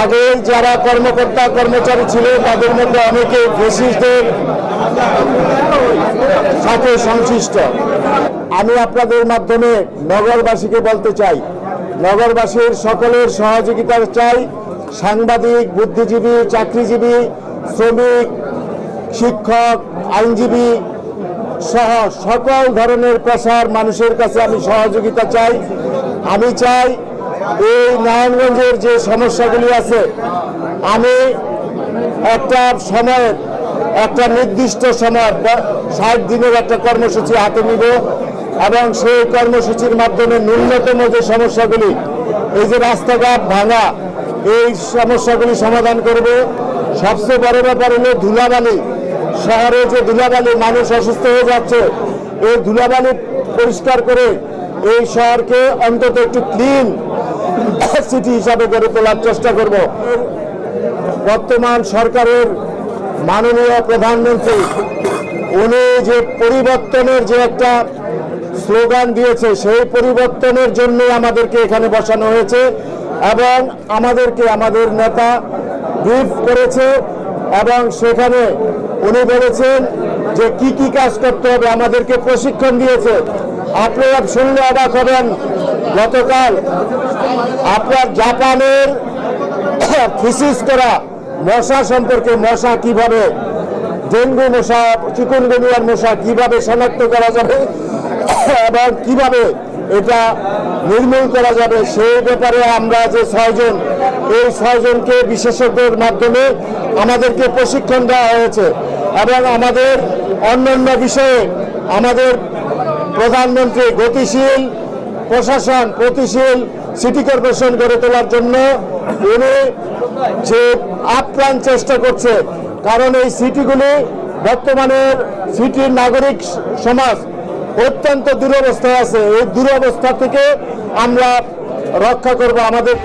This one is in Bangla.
আগে যারা কর্মকর্তা কর্মচারী ছিল তাদের মধ্যে অনেকে ফ্যাসিস্টদের সাথে সংশ্লিষ্ট। আমি আপনাদের মাধ্যমে নগরবাসীকে বলতে চাই, নগরবাসীর সকলের সহযোগিতা চাই। সাংবাদিক, বুদ্ধিজীবী, চাকরিজীবী, শ্রমিক, শিক্ষক, আইনজীবী সহ সকল ধরনের পেশার মানুষের কাছে আমি সহযোগিতা চাই। আমি চাই এই নারায়ণগঞ্জের যে সমস্যাগুলি আছে, আমি একটা সময়, একটা নির্দিষ্ট সময় 60 দিনের একটা কর্মসূচি হাতে নিব এবং সেই কর্মসূচির মাধ্যমে ন্যূনতম যে সমস্যাগুলি, এই যে রাস্তাঘাট ভাঙা, এই সমস্যাগুলি সমাধান করব। সবচেয়ে বড় ব্যাপার হলো ধুলাবালি। শহরে যে ধুলাবালি, মানুষ অসুস্থ হয়ে যাচ্ছে, এই ধুলাবালি পরিষ্কার করে এই শহরকে অন্তত একটু ক্লিন সিটি হিসাবে গড়ে তোলার চেষ্টা করব। বর্তমান সরকারের মাননীয় প্রধানমন্ত্রী উনি যে পরিবর্তনের যে একটা স্লোগান দিয়েছে, সেই পরিবর্তনের জন্য আমাদেরকে এখানে বসানো হয়েছে এবং আমাদেরকে আমাদের নেতা ব্রিফ করেছে এবং সেখানে উনি বলেছেন যে কি কি কাজ করতে হবে, আমাদেরকে প্রশিক্ষণ দিয়েছে। আপনারা শুনলে অবাক হবেন, গতকাল আপনার জাপানের থিসিস করা মশা সম্পর্কে, মশা কিভাবে, ডেঙ্গু মশা, চিকুনগুনিয়ার মশা কিভাবে শনাক্ত করা যাবে এবং কিভাবে এটা নির্মূল করা যাবে, সেই ব্যাপারে আমরা যে 6 জন, এই 6 জনকে বিশেষজ্ঞের মাধ্যমে আমাদেরকে প্রশিক্ষণ দেওয়া হয়েছে এবং আমাদের অন্যান্য বিষয়ে আমাদের প্রধানমন্ত্রী গতিশীল প্রশাসন, গতিশীল সিটি কর্পোরেশন গড়ে তোলার জন্য উনি যে আপ্রাণ চেষ্টা করছে। কারণ এই সিটিগুলি বর্তমানের সিটির নাগরিক সমাজ অত্যন্ত দুরবস্থায় আছে। এই দুরবস্থা থেকে আমরা রক্ষা করব। আমাদের